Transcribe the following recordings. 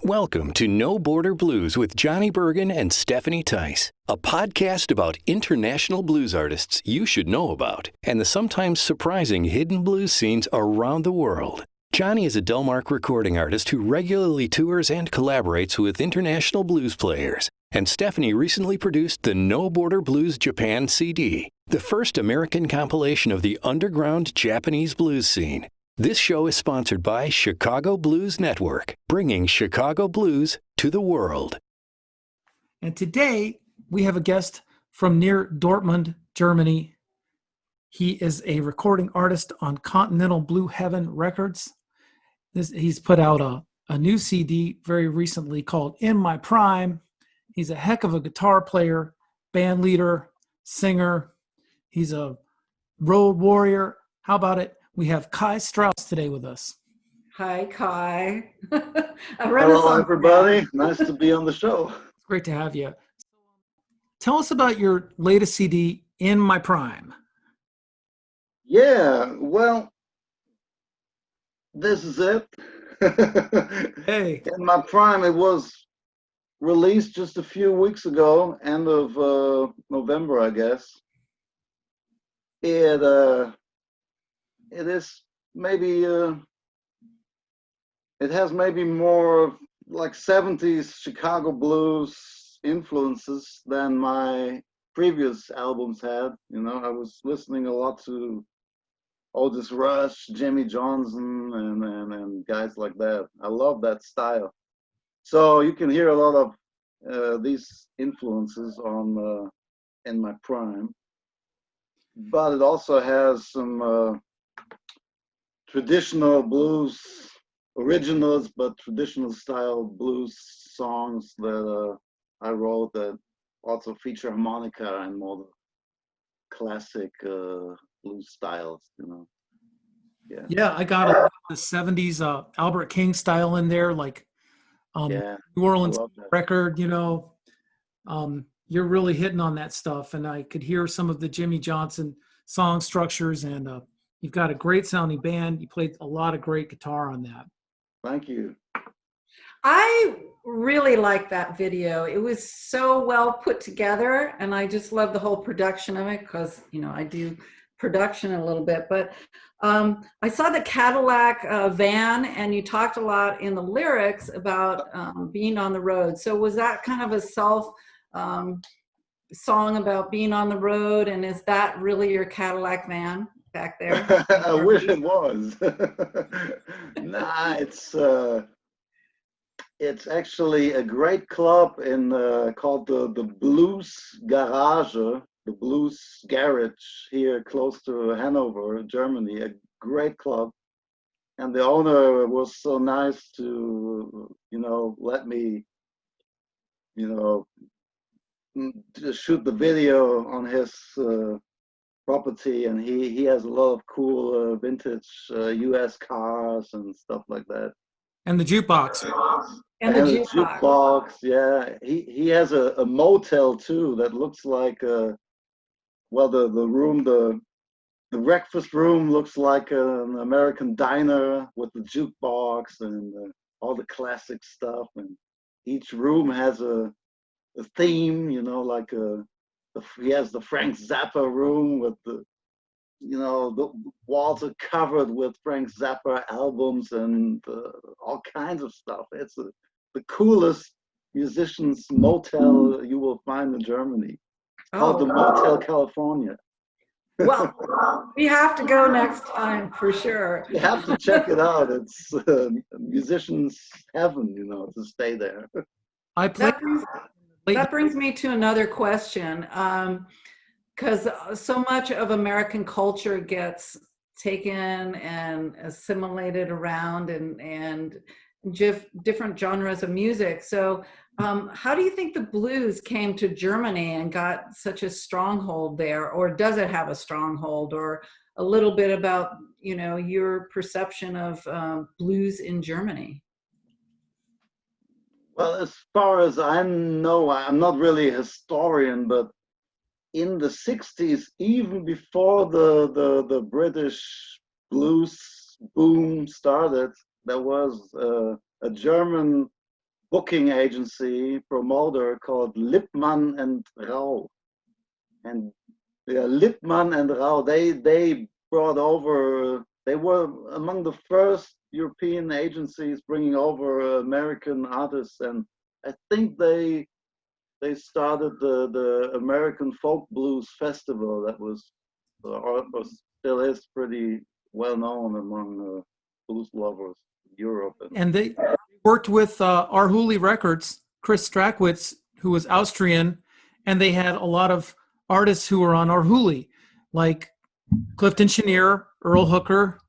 Welcome to No Border Blues with Johnny Burgin and Stephanie Tice, a podcast about international blues artists you should know about and the sometimes surprising hidden blues scenes around the world. Johnny is a Delmark recording artist who regularly tours and collaborates with international blues players. And Stephanie recently produced the No Border Blues Japan CD, the first American compilation of the underground Japanese blues scene. This show is sponsored by Chicago Blues Network, bringing Chicago blues to the world. And today we have a guest from near Dortmund, Germany. He is a recording artist on Continental Blue Heaven Records. He's put out a new CD very recently called In My Prime. He's a heck of a guitar player, band leader, singer. He's a road warrior. How about it? We have Kai Strauss today with us. Hi, Kai. Hello, everybody. Nice to be on the show. It's great to have you. Tell us about your latest CD, In My Prime. Yeah, well, this is it. Hey. In My Prime, it was released just a few weeks ago, end of November, I guess. It is maybe, it has maybe more like 70s Chicago blues influences than my previous albums had. You know, I was listening a lot to Otis Rush, Jimmy Johnson, and guys like that. I love that style. So you can hear a lot of these influences on In My Prime. But it also has some traditional blues originals, but traditional style blues songs that I wrote that also feature harmonica and more the classic blues styles, you know. Yeah, I got the 70s Albert King style in there, like New Orleans record, you know. You're really hitting on that stuff, and I could hear some of the Jimmy Johnson song structures, and you've got a great sounding band. You played a lot of great guitar on that. Thank you. I really like that video. It was so well put together, and I just love the whole production of it because, you know, I do production a little bit. But I saw the Cadillac van, and you talked a lot in the lyrics about being on the road. So was that kind of a song about being on the road, and is that really your Cadillac van back there? I wish it was. Nah, it's actually a great club in called the Blues Garage, the Blues Garage here close to Hanover, Germany. A great club, and the owner was so nice to, you know, let me, you know, to shoot the video on his property, and he has a lot of cool vintage US cars and stuff like that. And the jukebox. And the jukebox. Yeah. He has a motel too that looks like well, the room, the breakfast room looks like an American diner with the jukebox and all the classic stuff, and each room has a theme, you know, like he has the Frank Zappa room with the, you know, the walls are covered with Frank Zappa albums and all kinds of stuff. It's the coolest musicians motel you will find in Germany. It's called the Motel California. Well, we have to go next time for sure. You have to check it out. It's musicians heaven, you know, to stay there. That brings me to another question, because so much of American culture gets taken and assimilated around and different genres of music. So how do you think the blues came to Germany and got such a stronghold there, or does it have a stronghold, or a little bit about, you know, your perception of blues in Germany? Well, as far as I know, I'm not really a historian, but in the 60s, even before the British blues boom started, there was a German booking agency promoter called Lippmann and Rau. And Lippmann and Rau, they brought over, they were among the first European agencies bringing over American artists, and I think they started the American Folk Blues Festival that was or still is pretty well known among blues lovers in Europe. And they worked with Arhoolie Records, Chris Strakowitz, who was Austrian, and they had a lot of artists who were on Arhoolie, like Clifton Chenier, Earl Hooker,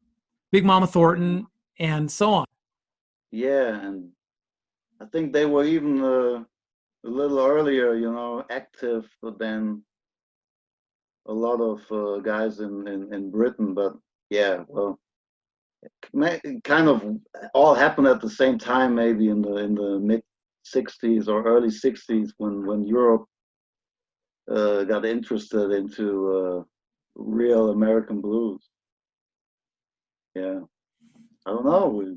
Big Mama Thornton, and so on. Yeah, and I think they were even a little earlier, you know, active than a lot of guys in Britain. But yeah, well, it kind of all happened at the same time, maybe in the mid '60s or early '60s when Europe got interested into real American blues. Yeah, I don't know.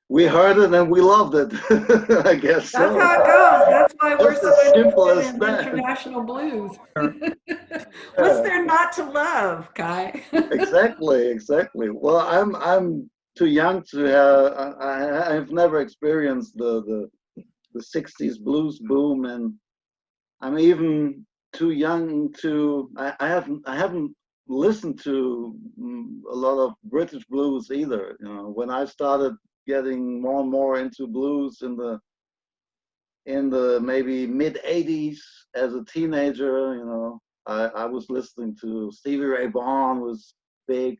We heard it and we loved it. I guess That's so. how it goes. That's why we're Just so as simple interested as in that. international blues. What's there not to love, Kai? Exactly. Well, I'm too young to have. I've never experienced the '60s blues boom, and I'm even too young to. I haven't listened to a lot of British blues either. You know, when I started getting more and more into blues in the maybe mid '80s as a teenager, you know, I was listening to Stevie Ray Vaughan was big,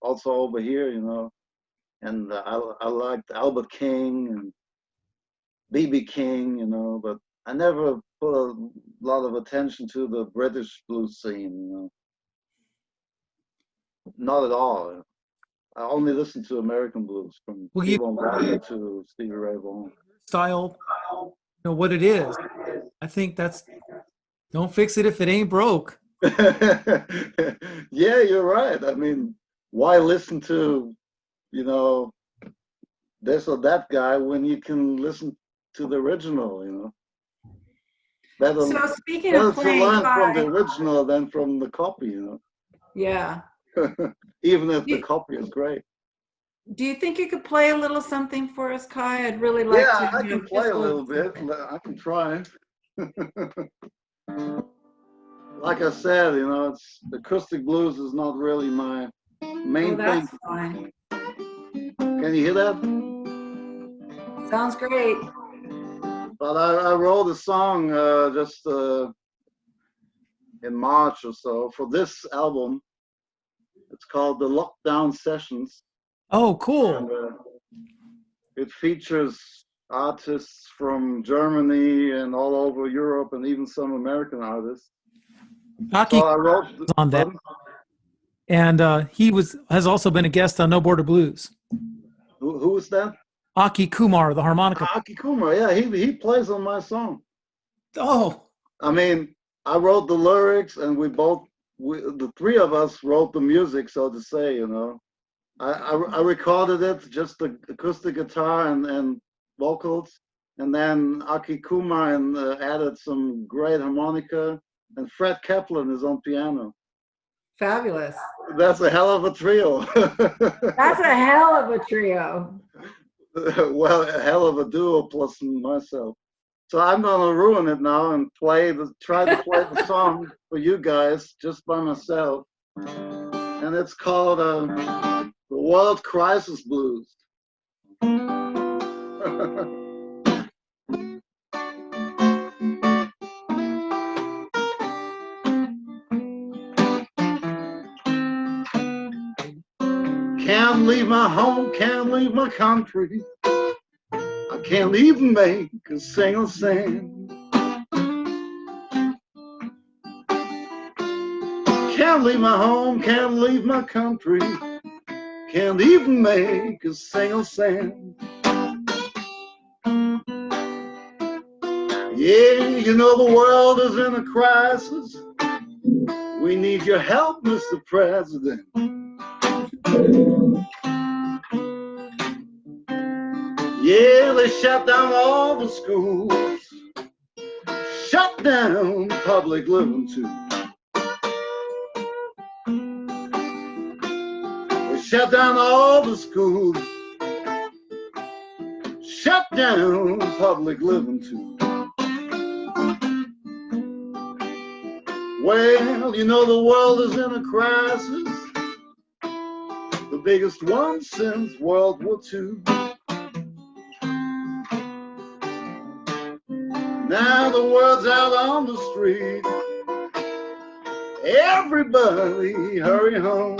also over here, you know, and I liked Albert King and B.B. King, you know, but I never put a lot of attention to the British blues scene, you know, not at all. I only listened to American blues from Well, T-Bone Bradley to Stevie Ray Vaughan. style, you know what it is. I think that's don't fix it if it ain't broke. Yeah, you're right. I mean, why listen to, you know, this or that guy when you can listen to the original, you know? So speaking Better of to playing learn from the Kai, original than from the copy, you yeah. know? Even if the You, copy is great. do you think you could play a little something for us, Kai? I'd really like to Yeah, I can just play a a little bit. something. I can try. Like I said, you know, it's acoustic blues is not really my Oh, main thing. that's fine. Can you hear that? Sounds great. But I wrote a song just in March or so for this album. It's called The Lockdown Sessions. Oh, cool. And it features artists from Germany and all over Europe and even some American artists. Hockey So I wrote on that, and he has also been a guest on No Border Blues. Who is that? Aki Kumar, the harmonica. Aki Kumar. Yeah, he plays on my song. Oh, I mean, I wrote the lyrics, and the three of us wrote the music, so to say. You know, I recorded it, just the acoustic guitar and vocals, and then Aki Kumar added some great harmonica, and Fred Kaplan is on piano. Fabulous. That's a hell of a trio. That's a hell of a trio. Well, a hell of a duo plus myself. So I'm gonna ruin it now and try to play the song for you guys just by myself, and it's called the World Crisis Blues. Can't leave my home, can't leave my country. I can't even make a single cent. Can't leave my home, can't leave my country. Can't even make a single cent. Yeah, you know the world is in a crisis. We need your help, Mr. President. Yeah, they shut down all the schools, shut down public living too. They shut down all the schools, shut down public living too. Well, you know the world is in a crisis, the biggest one since World War II. Now the word's out on the street, everybody hurry home.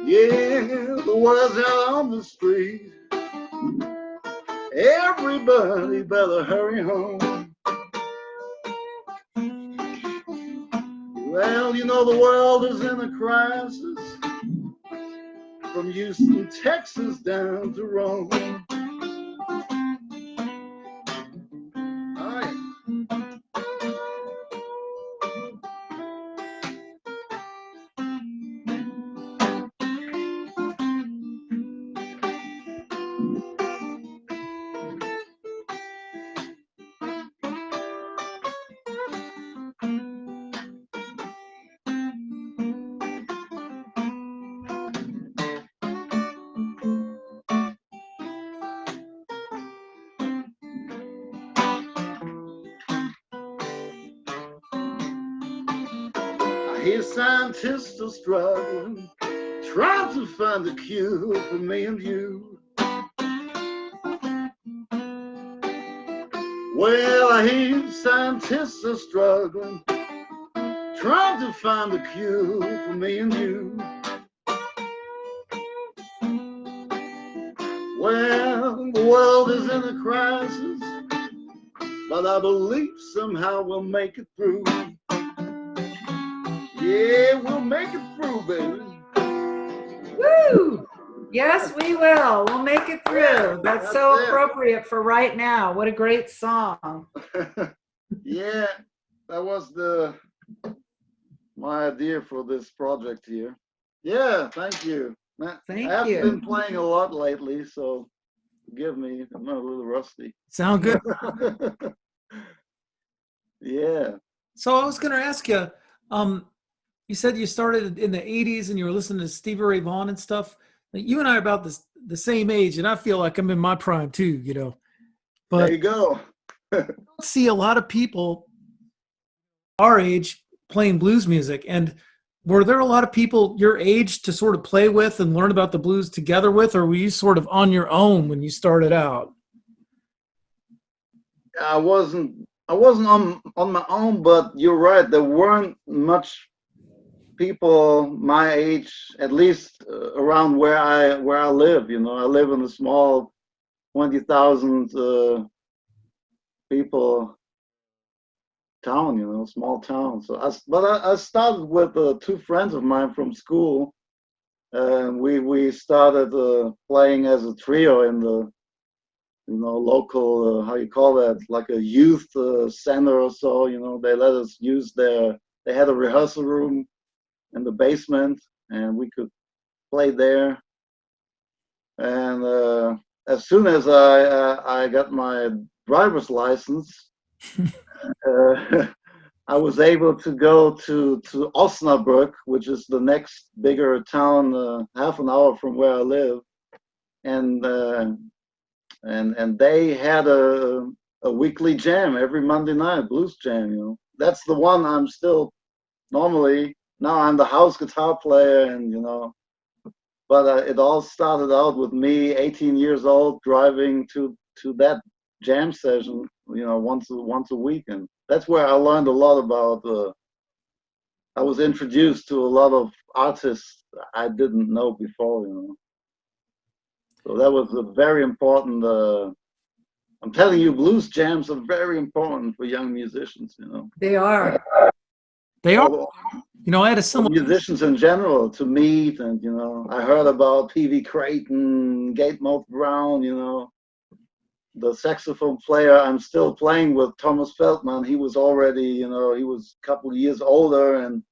Yeah, the word's out on the street, everybody better hurry home. Well, you know the world is in a crisis, from Houston, Texas down to Rome. All right. I hear scientists are struggling, trying to find a cure for me and you. Well, I hear scientists are struggling, trying to find a cure for me and you. Well, the world is in a crisis, but I believe somehow we'll make it through. Yeah, we'll make it through, baby. Woo! Yes, we will. We'll make it through. That's so it. appropriate for right now. What a great song. Yeah, that was my idea for this project here. Yeah, thank you. Thank I haven't you. been playing a lot lately, so forgive me. I'm a little rusty. Sound good. Yeah. So I was going to ask you, you said you started in the 80s and you were listening to Stevie Ray Vaughan and stuff. You and I are about the same age, and I feel like I'm in my prime too, you know. But There you go. I don't see a lot of people our age playing blues music. And were there a lot of people your age to sort of play with and learn about the blues together with, or were you sort of on your own when you started out? I wasn't on my own, but you're right. There weren't much people my age, at least around where I live. You know, I live in a small 20,000 people town. You know, small town. So I started with two friends of mine from school, and we started playing as a trio in the local, how you call that, like a youth center or so. You know, they let us use they had a rehearsal room in the basement, and we could play there. And as soon as I got my driver's license, I was able to go to Osnabrück, which is the next bigger town, half an hour from where I live, and they had a weekly jam every Monday night, blues jam. You know, that's the one I'm still normally. Now I'm the house guitar player, and but it all started out with me, 18 years old, driving to that jam session, once a week, and that's where I learned a lot about. I was introduced to a lot of artists I didn't know before, So that was a very important. I'm telling you, blues jams are very important for young musicians. They are. They are. I had a similar musicians in general to meet, and I heard about P.V. Creighton, Gatemouth Brown, the saxophone player I'm still playing with, Thomas Feldman. He was already, he was a couple of years older, and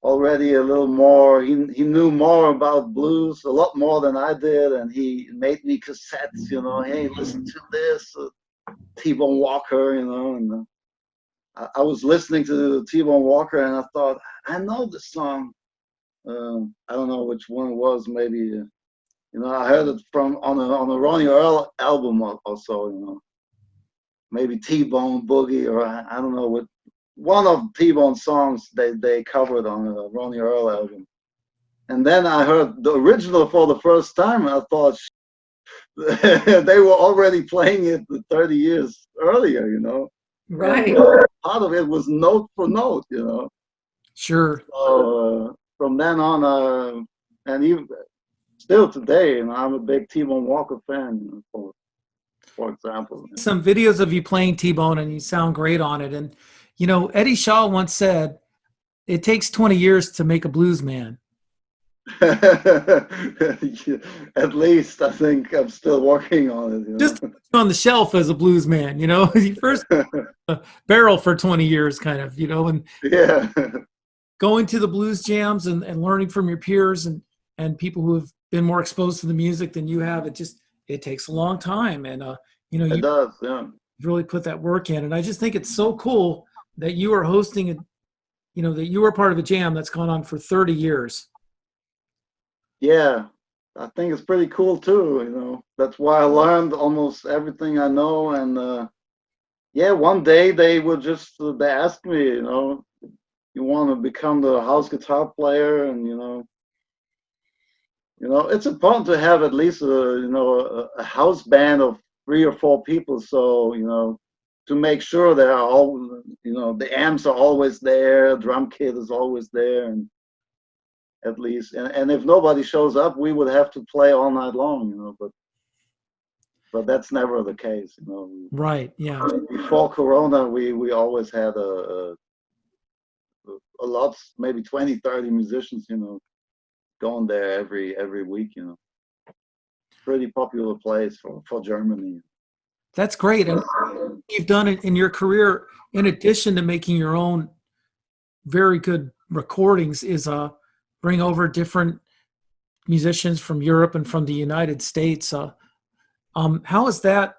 already a little more. He knew more about blues, a lot more than I did, and he made me cassettes. Hey, listen to this, T-Bone Walker. And I was listening to T-Bone Walker, and I thought, I know this song. I don't know which one it was. Maybe I heard it from on a Ronnie Earl album or so. Maybe T-Bone Boogie, or I don't know what. One of T-Bone's songs they covered on a Ronnie Earl album. And then I heard the original for the first time. I thought they were already playing it 30 years earlier, Right. And part of it was note for note, Sure. So from then on, and even still today, I'm a big T-Bone Walker fan, for example. Some videos of you playing T-Bone, and you sound great on it. And Eddie Shaw once said, "It takes 20 years to make a blues man." At least I think I'm still working on it. Just to put you on the shelf as a blues man, you first barrel for 20 years, kind of, and Yeah. going to the blues jams and learning from your peers and people who have been more exposed to the music than you have. It takes a long time, and It you does, yeah. really put that work in. And I just think it's so cool that you are hosting that you were part of a jam that's gone on for 30 years. Yeah, I think it's pretty cool too. That's why I learned almost everything I know. And yeah, one day they asked me, you want to become the house guitar player, and it's important to have at least a house band of 3 or 4 people, so to make sure they are all the amps are always there, drum kit is always there, and at least, and if nobody shows up, we would have to play all night long, but that's never the case. Right. Yeah. Before Corona, we always had a lot, maybe 20-30 musicians, going there every week. Pretty popular place for Germany. That's great. And you've done it in your career, in addition to making your own very good recordings, is bring over different musicians from Europe and from the United States. How has that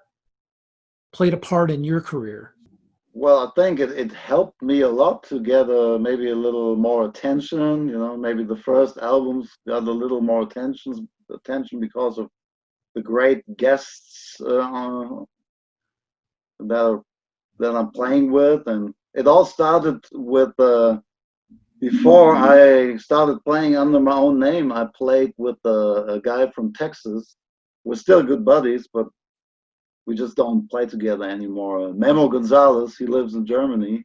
played a part in your career? Well, I think it helped me a lot to get maybe a little more attention. Maybe the first albums got a little more attention because of the great guests that I'm playing with, and it all started with before I started playing under my own name. I played with a guy from Texas. We're still good buddies, but we just don't play together anymore. Memo Gonzalez, he lives in Germany.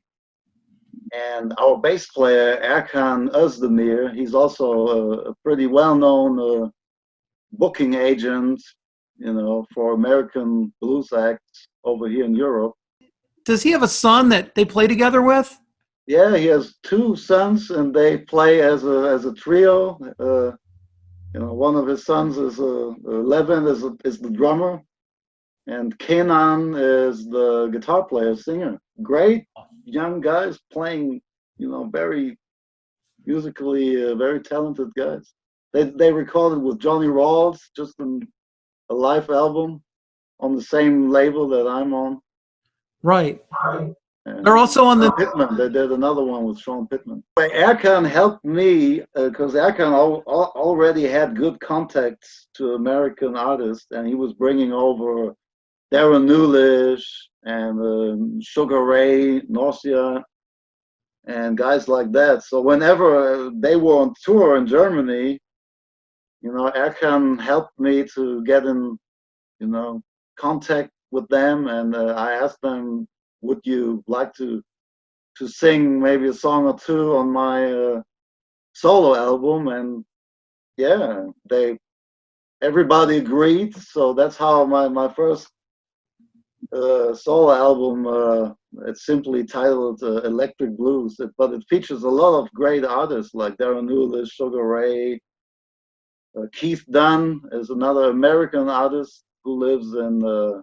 And our bass player, Erkan Özdemir, he's also a pretty well-known booking agent, for American blues acts over here in Europe. Does he have a son that they play together with? Yeah, he has 2 sons, and they play as a trio. One of his sons is Levin is the drummer, and Kenan is the guitar player, singer. Great young guys playing, very musically, very talented guys. They recorded with Johnny Rawls, just a live album on the same label that I'm on. Right. And They're also on the Pittman. They did another one with Sean Pittman. Erkan helped me because Erkan already had good contacts to American artists, and he was bringing over Darren Newlish and Sugar Ray, Norcia, and guys like that. So whenever they were on tour in Germany, Erkan helped me to get in, contact with them, and I asked them, would you like to sing maybe a song or 2 on my solo album? And yeah, everybody agreed. So that's how my first solo album, it's simply titled Electric Blues, but it features a lot of great artists like Darren Newlish, Sugar Ray. Keith Dunn is another American artist who lives in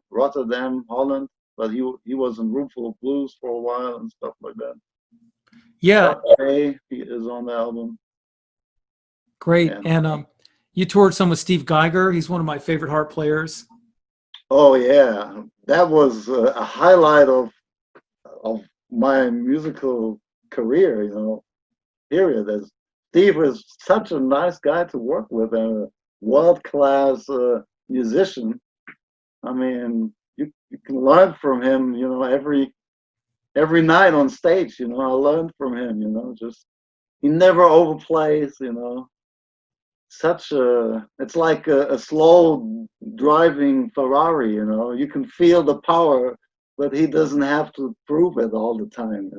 Rotterdam, Holland, but he was in Roomful of Blues for a while and stuff like that. Yeah, Hey, he is on the album. great. And And you toured some with Steve Geiger. He's one of my favorite harp players. oh yeah, that was a highlight of my musical career. Period. As Steve was such a nice guy to work with and a world class musician. I mean, you can learn from him. Every night on stage. I learned from him. Just he never overplays. It's like a slow driving Ferrari. You can feel the power, but he doesn't have to prove it all the time.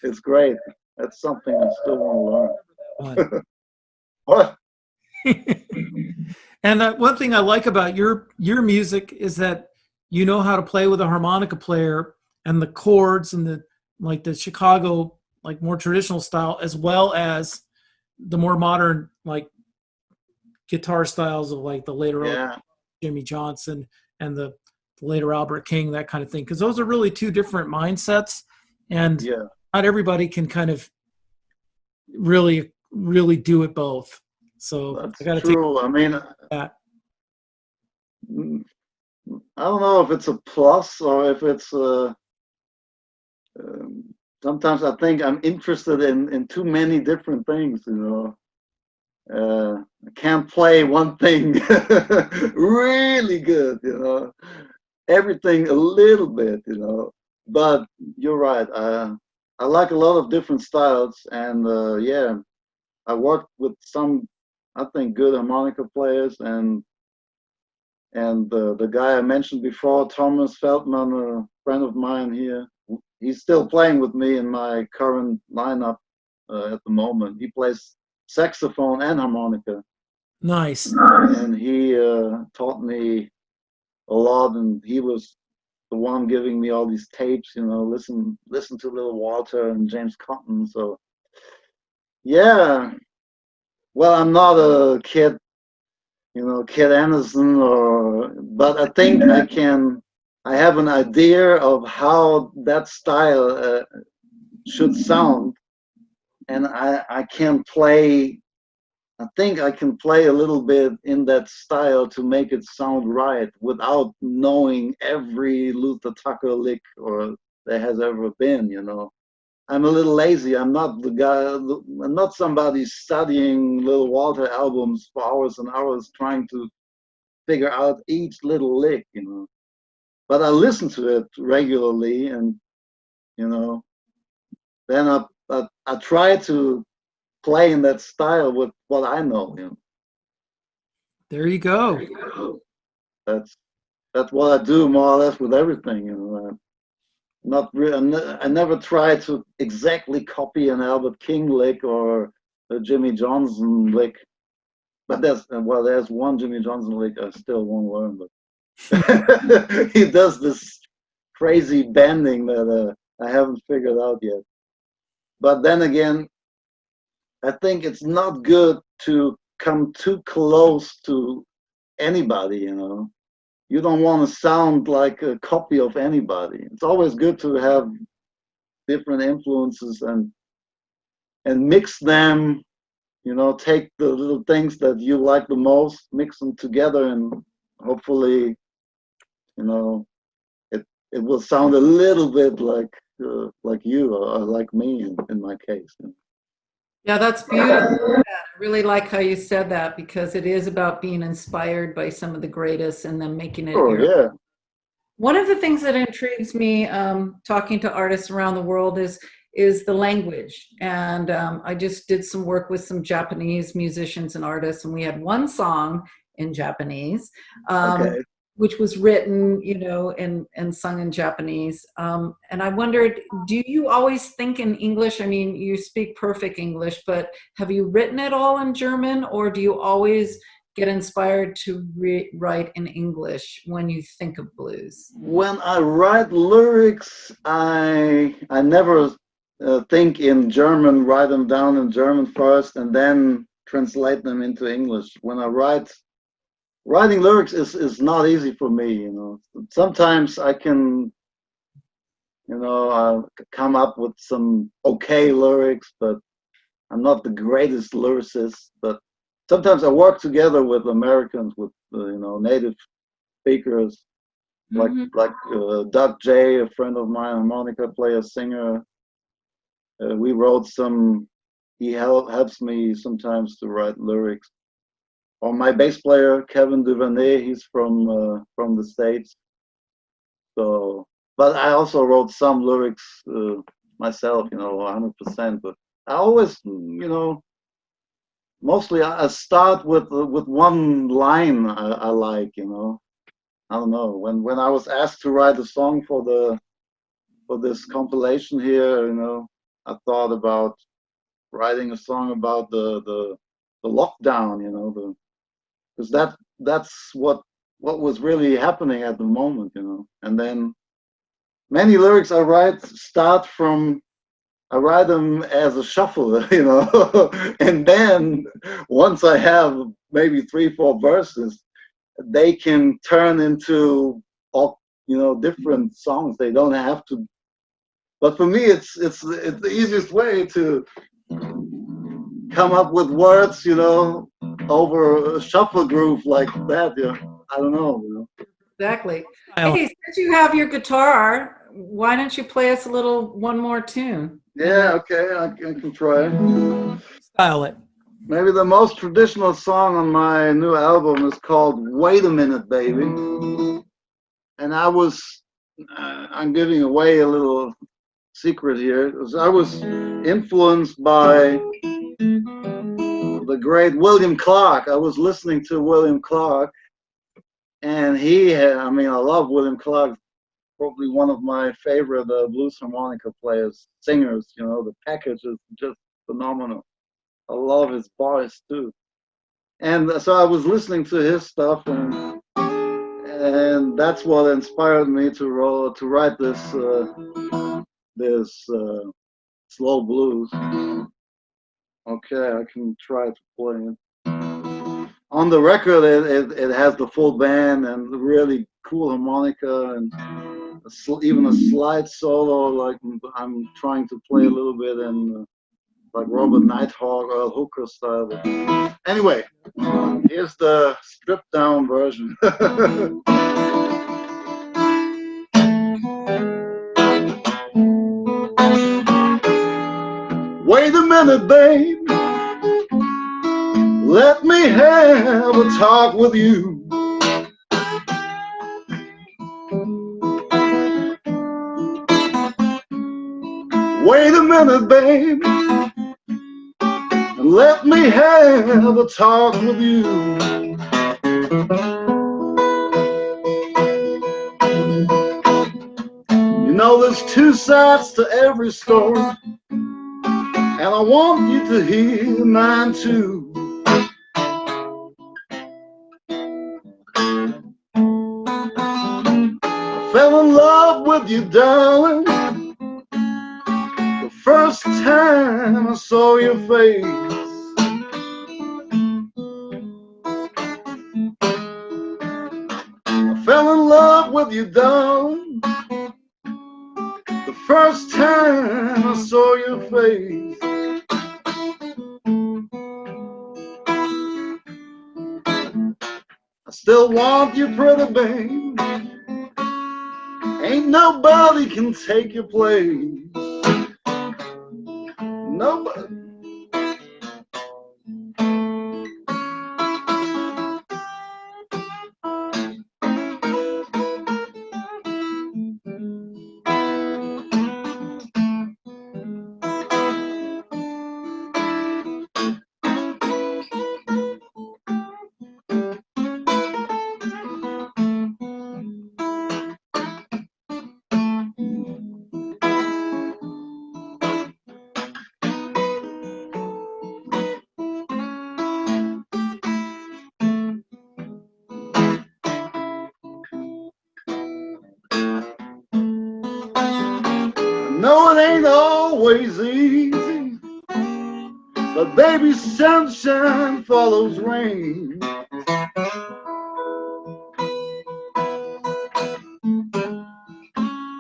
It's great. That's something I still want to learn. What? And one thing I like about your music is that you know how to play with a harmonica player and the chords and the Chicago like more traditional style, as well as the more modern like guitar styles of like the later Yeah, Jimmy Johnson and the later Albert King, that kind of thing. Because those are really two different mindsets, and yeah, not everybody can kind of really do it both. So that's I got to take true. I mean, that. mm, I don't know if it's a plus or if it's sometimes I think I'm interested in too many different things. I can't play one thing really good. Everything a little bit. But you're right. I like a lot of different styles, and yeah, I worked with some, I think, good harmonica players, and the guy I mentioned before, Thomas Feldman, a friend of mine here, he's still playing with me in my current lineup at the moment. He plays saxophone and harmonica, Nice. and he taught me a lot. And he was the one giving me all these tapes. Listen to Little Walter and James Cotton. So yeah, well, I'm not a kid, Kid Anderson, but I think I have an idea of how that style should sound, and I can play. I think I can play a little bit in that style to make it sound right without knowing every Luther Tucker lick or there has ever been. I'm a little lazy. I'm not the guy. I'm not somebody studying Little Walter albums for hours and hours trying to figure out each little lick. But I listen to it regularly, and you know, then I try to play in that style with what I know. There you go. That's that's what I do more or less with everything. Not really. I never try to exactly copy an Albert King lick or a Jimmy Johnson lick. But there's one Jimmy Johnson lick I still won't learn. But he does this crazy bending that I haven't figured out yet. But then again, I think it's not good to come too close to anybody. You don't want to sound like a copy of anybody. It's always good to have different influences and mix them. Take the little things that you like the most, mix them together, and hopefully, you know, it will sound a little bit like you or like me in my case. Yeah, that's beautiful. I really like how you said that, because it is about being inspired by some of the greatest and then making it Sure, your. yeah. One of the things that intrigues me talking to artists around the world is the language. And I just did some work with some Japanese musicians and artists, and we had one song in Japanese, Okay. which was written, and sung in Japanese. And I wondered, do you always think in English? I mean, you speak perfect English, but have you written it all in German, or do you always get inspired to write in English when you think of blues? When I write lyrics, I never think in German, write them down in German first, and then translate them into English. When I writing lyrics is not easy for me. Sometimes I can come up with some okay lyrics, but I'm not the greatest lyricist. But sometimes I work together with Americans, with native speakers, like Doug J, a friend of mine, harmonica player, singer. We wrote some. He helps me sometimes to write lyrics. Or my bass player Kevin Duvernay, he's from the States. So, but I also wrote some lyrics myself, 100%. But I always, mostly I start with one line I like, I don't know. When I was asked to write a song for this compilation here, I thought about writing a song about the lockdown, because that's what was really happening at the moment, And then many lyrics I write I write them as a shuffle, and then once I have maybe 3-4 verses, they can turn into all different songs. They don't have to. But for me, it's the easiest way to come up with words, over a shuffle groove like that. I don't know. Exactly. Hey, since you have your guitar, why don't you play us one more tune? Yeah, okay, I can try. Style it. Maybe the most traditional song on my new album is called "Wait a Minute, Baby," and I'm giving away a little secret here. I was influenced by the great William Clark. I was listening to William Clark, and I love William Clark. Probably one of my favorite blues harmonica players, singers. The package is just phenomenal. I love his voice too. And so I was listening to his stuff, and that's what inspired me to write this slow blues. Okay, I can try to play it. On the record, it has the full band and really cool harmonica and even a slide solo, like I'm trying to play a little bit in like Robert Nighthawk or Hooker style. But anyway, here's the stripped down version. Wait a minute, babe. Let me have a talk with you. Wait a minute, babe. Let me have a talk with you. There's two sides to every story, and I want you to hear mine too. I fell in love with you, darling, the first time I saw your face. I fell in love with you, darling, the first time I saw your face. I still want you, pretty babe. Ain't nobody can take your place. Nobody. No, it ain't always easy, but baby, sunshine follows rain.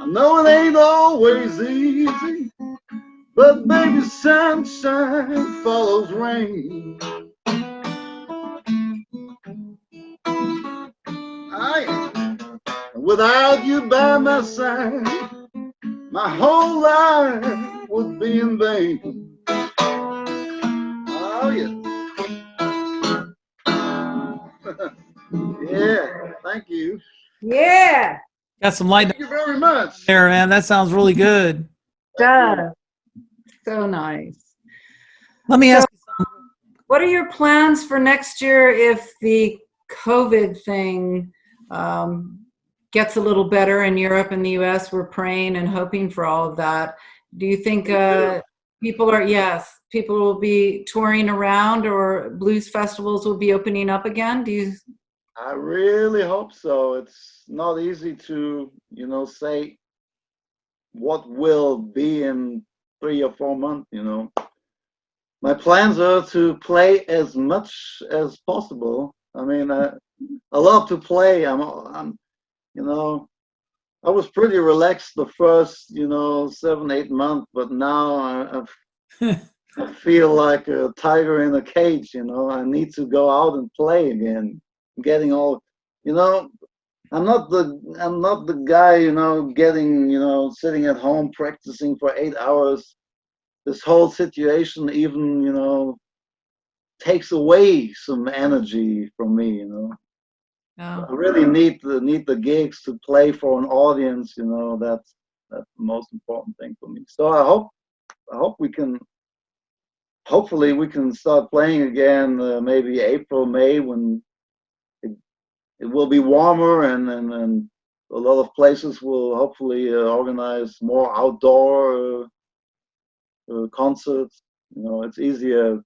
I know it ain't always easy, but baby, sunshine follows rain. Without you by my side, my whole life would be in vain. Oh, yeah. Yeah, thank you. Yeah, Got some light Thank you very much. there, man. That sounds really good. does. So nice. Let me So- ask you, What are your plans for next year if the COVID thing gets a little better in Europe and the US? We're praying and hoping for all of that. Do you think people will be touring around, or blues festivals will be opening up again? I really hope so. It's not easy to, say what will be in 3 or 4 months, My plans are to play as much as possible. I mean, I love to play. I was pretty relaxed the first, 7, 8 months, but now I feel like a tiger in a cage. I need to go out and play again. Getting all, I'm not the guy, getting, sitting at home practicing for 8 hours. This whole situation even, takes away some energy from me. Oh. I really need the gigs to play for an audience. That's the most important thing for me. So I hope we can. Hopefully, we can start playing again. Maybe April, May, when it will be warmer, and a lot of places will hopefully organize more outdoor concerts. It's easier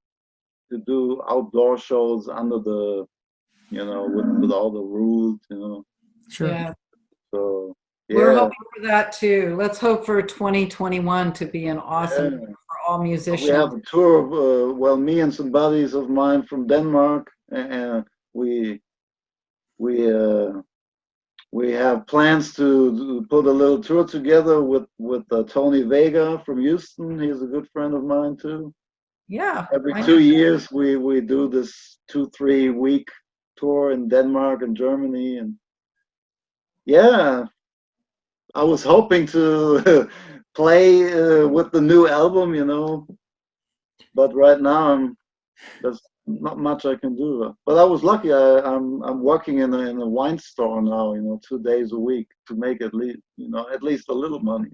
to do outdoor shows under the, with all the rules. sure. Yeah. So We're yeah, hoping for that too. Let's hope for 2021 to be an awesome yeah. year for all We musicians. have a tour of me and some buddies of mine from Denmark, and we have plans to put a little tour together with Tony Vega from Houston. He's a good friend of mine too. Yeah. Every why 2 not? years we do this 2-3 week tour in Denmark and Germany, and yeah, I was hoping to play with the new album, but right now there's not much I can do. But I was lucky. I'm working in a wine store now, 2 days a week to make at least a little money.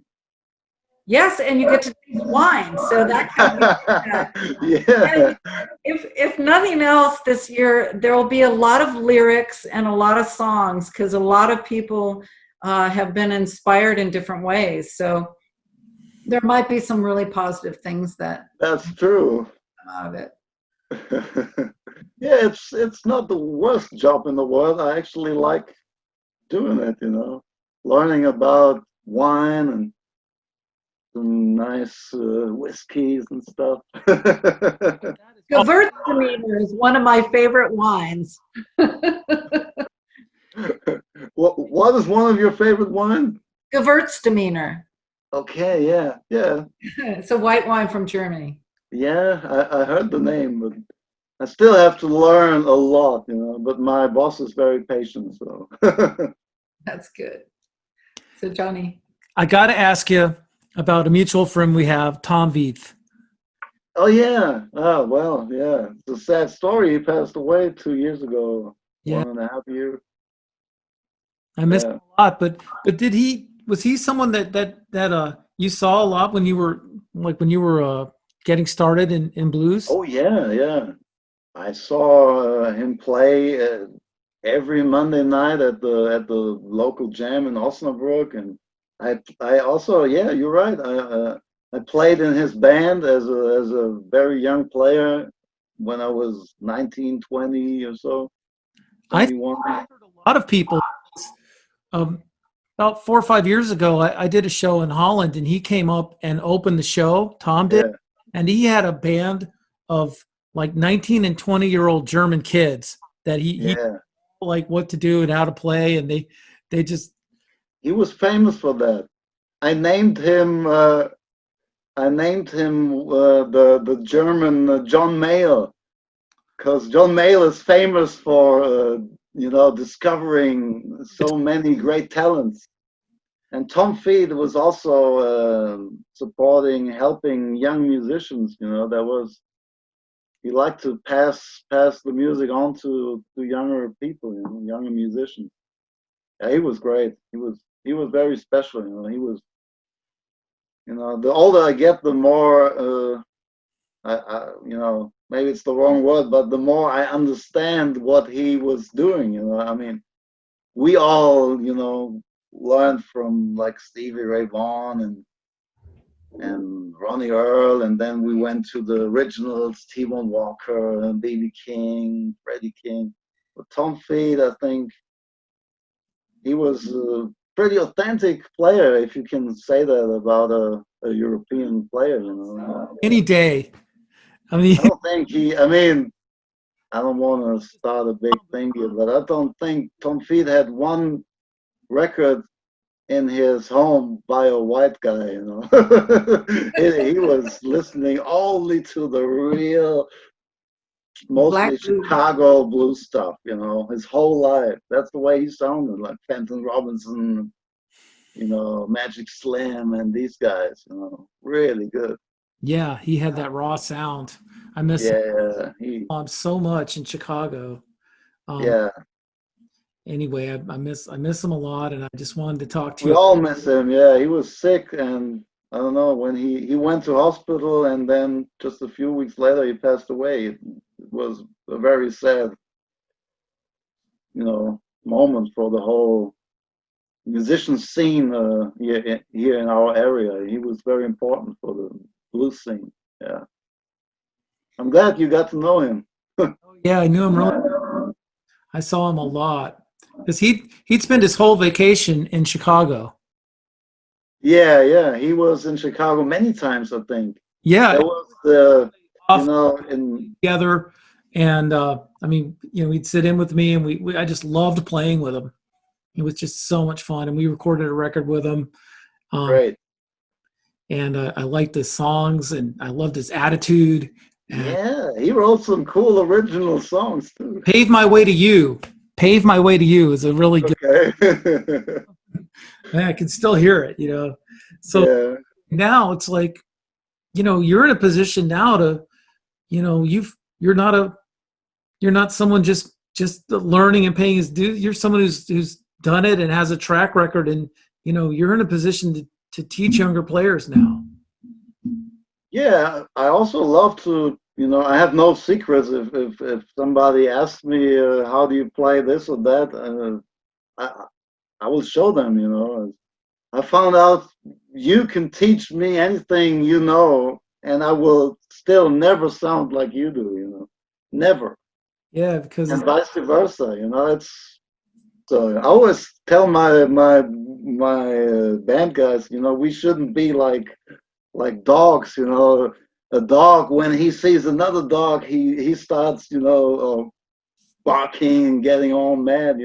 Yes, and you get to taste wine, so that can be Yeah. if nothing else this year, there will be a lot of lyrics and a lot of songs, because a lot of people have been inspired in different ways. So there might be some really positive things that That's true. come out of it. Yeah, it's not the worst job in the world. I actually like doing it, learning about wine and some nice whiskeys and stuff. Gewürztraminer is one of my favorite wines. What is one of your favorite wine? Gewürztraminer. Okay, yeah. It's a white wine from Germany. Yeah, I heard the name, but I still have to learn a lot, but my boss is very patient, so. That's good. So Johnny. I got to ask you about a mutual friend we have, Tom Veith. Oh yeah. Oh well, yeah. It's a sad story. He passed away 2 years ago. Yeah. 1.5 years. I missed him a lot, but was he someone that you saw a lot when you were getting started in blues? Oh yeah. I saw him play every Monday night at the local jam in Osnabrück, and I also, yeah, you're right. I played in his band as a very young player when I was 19, 20 or so. 21. I heard a lot of people. About 4 or 5 years ago, I did a show in Holland, and he came up and opened the show. Tom did, Yeah. and he had a band of like 19 and 20-year-old German kids that he Yeah. like what to do and how to play, and they just. He was famous for that. I named him. The German John Mayall, because John Mayall is famous for discovering so many great talents. And Tom Feed was also helping young musicians. He liked to pass the music on to younger people, younger musicians. Yeah, he was great. He was very special. He was. The older I get, the more maybe it's the wrong word, but the more I understand what he was doing. I mean, we all learned from like Stevie Ray Vaughan and Ronnie Earl, and then we went to the originals, T-Bone Walker and B.B. King, Freddie King. But Tom Feed, I think he was a pretty authentic player, if you can say that about a European player. Any day. I mean, I don't think I mean, I don't want to start a big thing here, but I don't think Tom Feed had one record in his home by a white guy. He was listening only to the real, mostly Chicago blues stuff. His whole life. That's the way he sounded, like Fenton Robinson, Magic Slim, and these guys. Really good. yeah, he had that raw sound. I miss him so much in Chicago. Yeah. Anyway, I miss him a lot, and I just wanted to talk to you. We all miss him. Yeah, he was sick, and I don't know when he went to hospital, and then just a few weeks later he passed away. It was a very sad, moment for the whole musician scene here in our area. He was very important for the blues scene. Yeah, I'm glad you got to know him. Yeah, I knew him really. I saw him a lot because he'd spend his whole vacation in Chicago. Yeah, he was in Chicago many times, I think. Yeah, that was together, and I mean, he'd sit in with me, and I just loved playing with him. It was just so much fun, and we recorded a record with him. Great. And I liked his songs, and I loved his attitude. Yeah, he wrote some cool original songs too. Pave My Way to You. Pave My Way to You is a really good. Okay. Man, I can still hear it, So now it's like, you're in a position now to, you're not someone just learning and paying his dues. You're someone who's done it and has a track record, and you're in a position to teach younger players now. Yeah, I also love to, I have no secrets. If somebody asks me how do you play this or that, I will show them. I found out you can teach me anything and I will still never sound like you do. Never. Yeah, because and vice versa. It's so I always tell my band guys, we shouldn't be like dogs. A dog, when he sees another dog, he starts barking and getting all mad.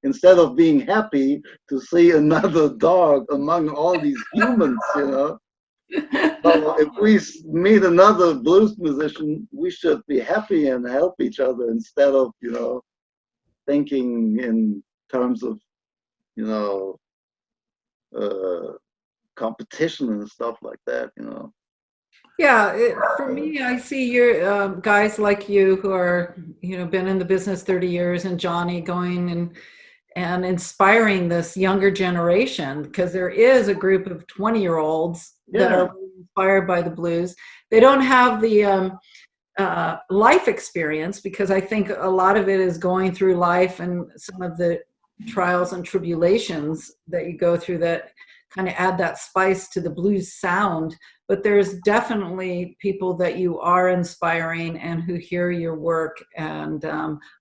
Instead of being happy to see another dog among all these humans. So if we meet another blues musician, we should be happy and help each other instead of thinking in terms of competition and stuff like that. Yeah, for me, I see your guys like you who are been in the business 30 years, and Johnny going and inspiring this younger generation, because there is a group of 20-year-olds that are inspired by the blues. They don't have the life experience, because I think a lot of it is going through life and some of the trials and tribulations that you go through that kind of add that spice to the blues sound. But there's definitely people that you are inspiring and who hear your work and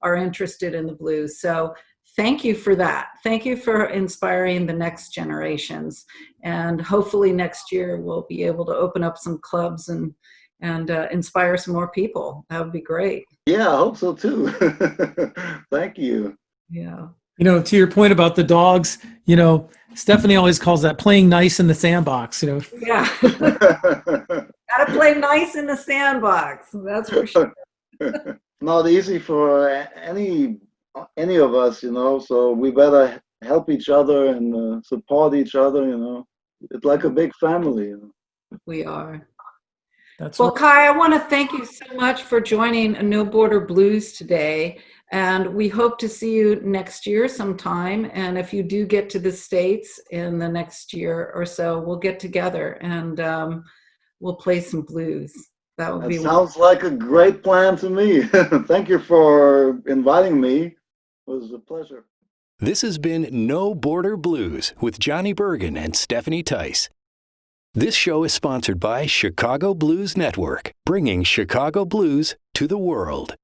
are interested in the blues. So thank you for that. Thank you for inspiring the next generations. And hopefully next year we'll be able to open up some clubs and inspire some more people. That would be great. Yeah, I hope so too. Thank you. Yeah. To your point about the dogs, You know, Stephanie always calls that playing nice in the sandbox, you know. Yeah. Gotta play nice in the sandbox. That's for sure. Not easy for any of us, you know. So we better help each other and support each other, you know. It's like a big family, you know. We are. That's Well, right. Kai, I want to thank you so much for joining No Border Blues today. And we hope to see you next year sometime. And if you do get to the States in the next year or so, we'll get together and we'll play some blues. That would That be sounds like a great plan to me. Thank you for inviting me. It was a pleasure. This has been No Border Blues with Johnny Burgin and Stephanie Tice. This show is sponsored by Chicago Blues Network, bringing Chicago blues to the world.